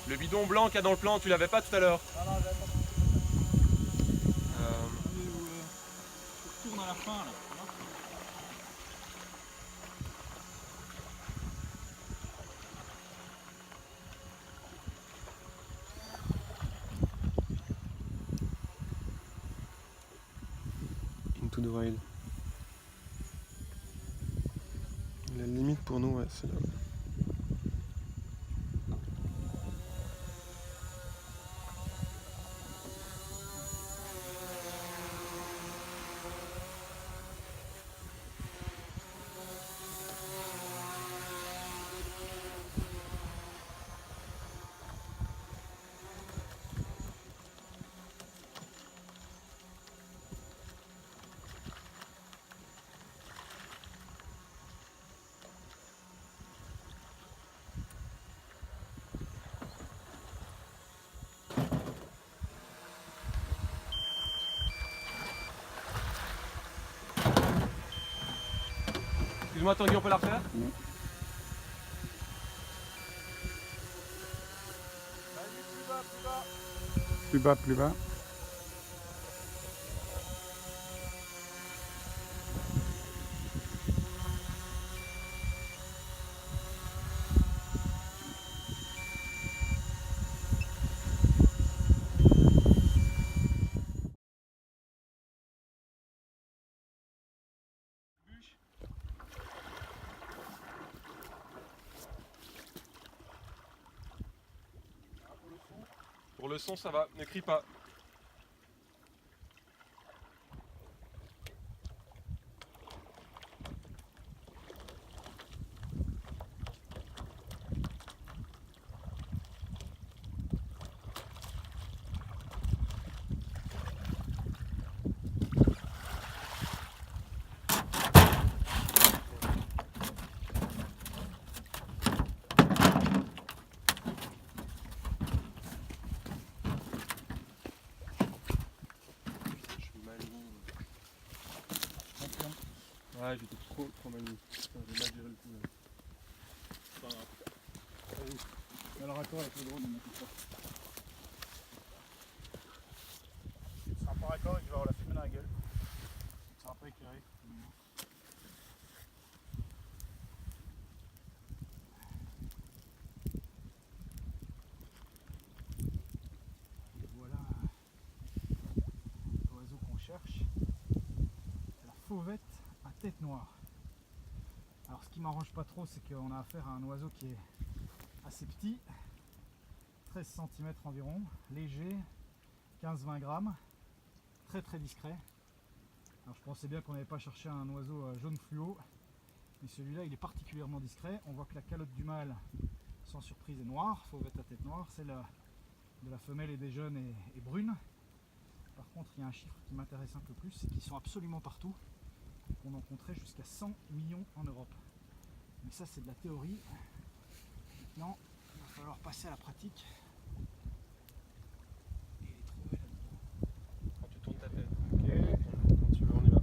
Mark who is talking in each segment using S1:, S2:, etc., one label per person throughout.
S1: Le bidon blanc qu'il y a dans le plan, tu l'avais pas tout à l'heure.
S2: Ah non, j'avais pas compris.
S1: Euh,
S2: Je retourne à la fin là.
S1: Into the Wild. La limite pour nous, ouais, c'est là. Excuse-moi Tanguy, on peut la refaire?
S2: Oui.
S3: Plus bas, plus bas.
S1: Pour le son, ça va, ne crie pas. Ouais, j'étais trop mal mis. Putain, j'ai mal géré le coup.
S2: Pas grave. Il y a le raccord avec le drone, il m'a tout ça. C'est un pas raccord et je vais avoir la fumée dans la gueule. C'est un peu éclairé. Et voilà l'oiseau qu'on cherche. C'est la fauvette à tête noire. Alors ce qui m'arrange pas trop, c'est qu'on a affaire à un oiseau qui est assez petit, 13 cm environ, léger, 15-20 grammes, très très discret. Alors je pensais bien qu'on n'avait pas cherché un oiseau jaune fluo, mais celui-là il est particulièrement discret. On voit que la calotte du mâle, sans surprise, est noire, fauvette à tête noire, celle de la femelle et des jeunes est brune. Par contre il y a un chiffre qui m'intéresse un peu plus, c'est qu'ils sont absolument partout. On en compterait jusqu'à 100 millions en Europe. Mais ça c'est de la théorie. Maintenant il va falloir passer à la pratique et les trouver là-dedans.
S1: Quand tu tournes ta tête.
S2: Ok.
S1: Quand tu veux, on y va.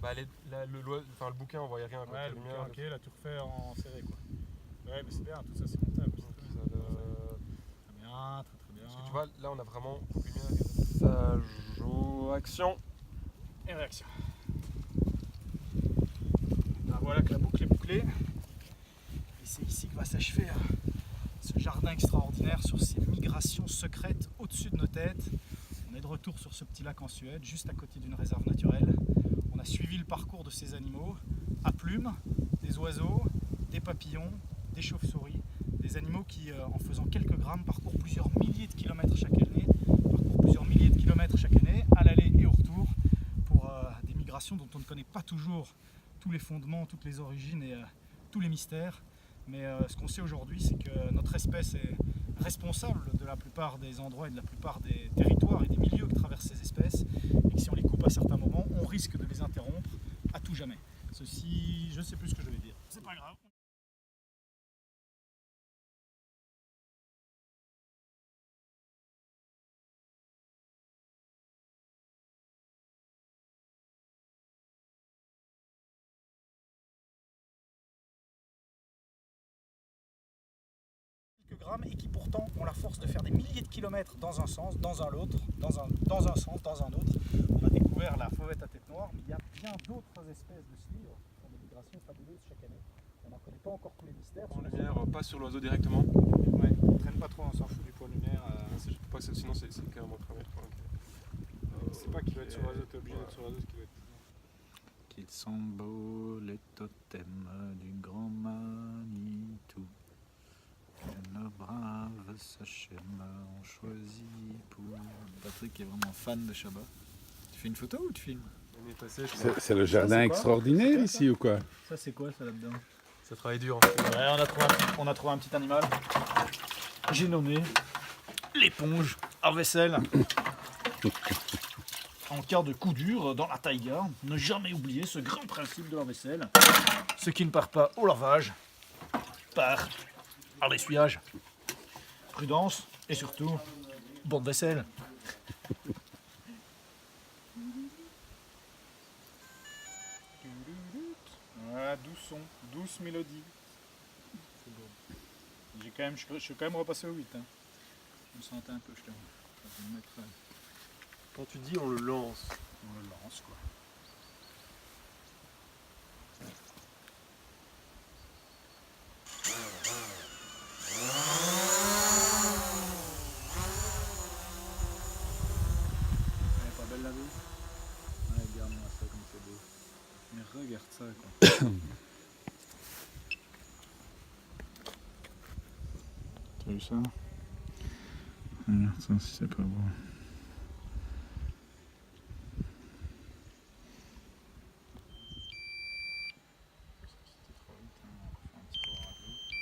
S1: Bah, le bouquin, on voyait rien. Quoi,
S2: Ouais,
S1: la
S2: le
S1: lumière,
S2: bouquin, ok, là tu refais en serré quoi. Ouais, mais c'est bien, tout ça c'est montable. Très bien, très très bien.
S1: Parce que tu vois, là on a vraiment lumière et ça joue. Action.
S2: Et réaction. Ben voilà que la boucle est bouclée. Et c'est ici que va s'achever ce jardin extraordinaire sur ces migrations secrètes au-dessus de nos têtes. On est de retour sur ce petit lac en Suède, juste à côté d'une réserve naturelle. On a suivi le parcours de ces animaux à plumes, des oiseaux, des papillons, des chauves-souris, des animaux qui, en faisant quelques grammes, parcourent plusieurs milliers de kilomètres chaque année, à l'aller et au retour, pour des migrations dont on ne connaît pas toujours tous les fondements, toutes les origines et tous les mystères. Mais ce qu'on sait aujourd'hui, c'est que notre espèce est responsable de la plupart des endroits et de la plupart des territoires et des milieux que traversent ces espèces, et que si on les coupe à certains moments, on risque de les interrompre à tout jamais. Ceci, je ne sais plus ce que je vais dire. C'est pas grave. programme et qui pourtant ont la force de faire des milliers de kilomètres dans un sens, dans un autre, dans un sens, dans un autre. On a découvert la fauvette à tête noire, mais il y a bien d'autres espèces de ce livre qui font des migrations fabuleuses chaque année. On n'en connaît pas encore tous les mystères.
S1: Point lumière, pas sur l'oiseau directement.
S2: Ouais, on traîne pas trop, on s'en fout du point lumière.
S1: Je sais pas que sinon c'est carrément cramé.
S2: C'est pas qu'il doit être sur l'oiseau, t'es obligé d'être sur l'oiseau, ce qui doit être.
S3: Qu'ils sont beaux les totems du grand Manitou. Que nos braves Sachem ont choisi pour. Patrick est vraiment fan de Shabbat. Tu fais une photo ou tu filmes?
S1: L'année passée, je crois.
S4: C'est le jardin
S2: c'est quoi?
S4: extraordinaire ici ou quoi?
S3: Ça c'est quoi ça là-dedans?
S1: Ça travaille dur en fait.
S2: Ouais, on a trouvé un petit animal. J'ai nommé l'éponge à vaisselle. En cas de coup dur dans la taïga, ne jamais oublier ce grand principe de la vaisselle. Ce qui ne part pas au lavage, part à l'essuyage. Prudence et surtout, bonne vaisselle. Voilà, doux son, douce mélodie. C'est beau. Je suis quand même repassé au 8. Hein. Je me sentais un peu, je t'avoue. Je vais me mettre,
S1: Quand tu dis on le lance.
S2: on le lance quoi.
S3: Elle est pas belle la vie? Ouais, regarde-moi ça comme c'est beau. Mais regarde ça quoi. T'as vu ça? Regarde ça si c'est pas beau.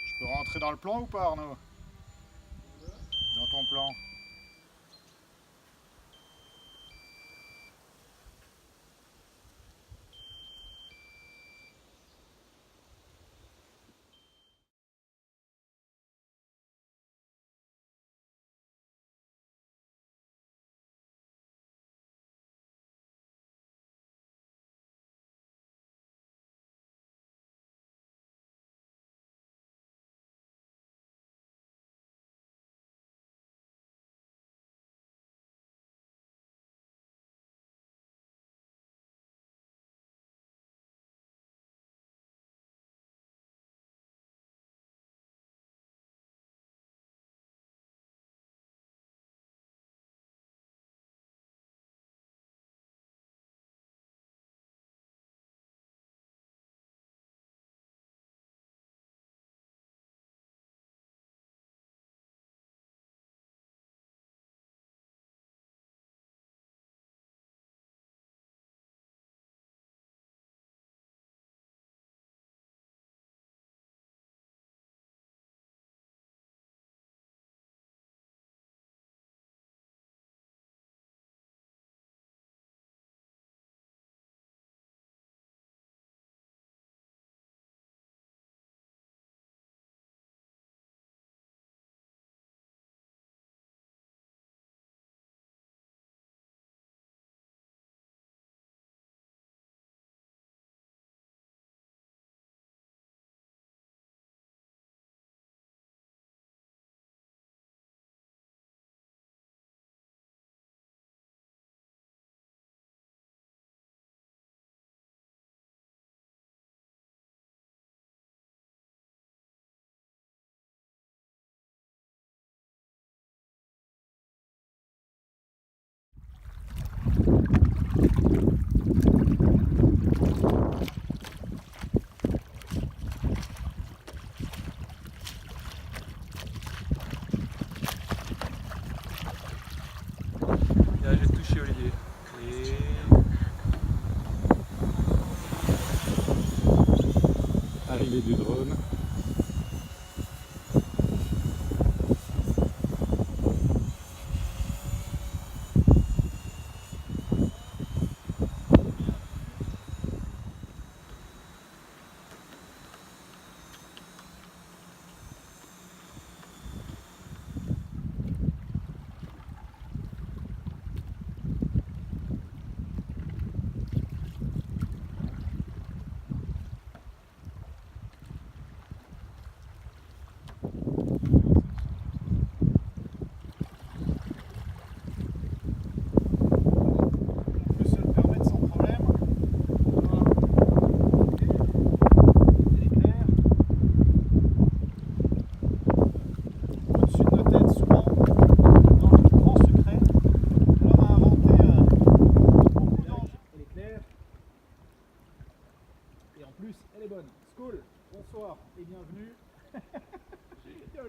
S2: Je peux rentrer dans le plan ou pas Arnaud? Dans ton plan.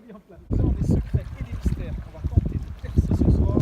S2: parti en plein. Dans des secrets et des mystères qu'on va tenter de percer ce soir.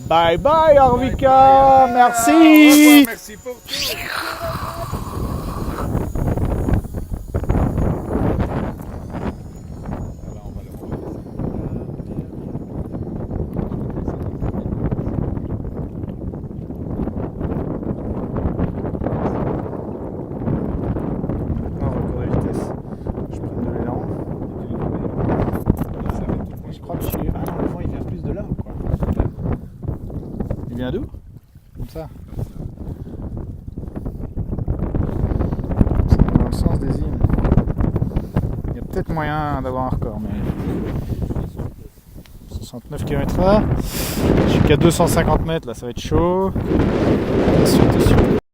S3: Bye bye Arvika, merci.
S1: Merci pour tout.
S3: Non, record de vitesse. Je prends de l'élan. Je crois que je suis. Ah non, le vent il vient plus de là quoi. Il vient d'où? Comme ça. C'est dans le sens des îles. Il y a peut-être moyen d'avoir un record, mais 69 km/h. Je suis qu'à 250 mètres là, ça va être chaud. Attention, attention.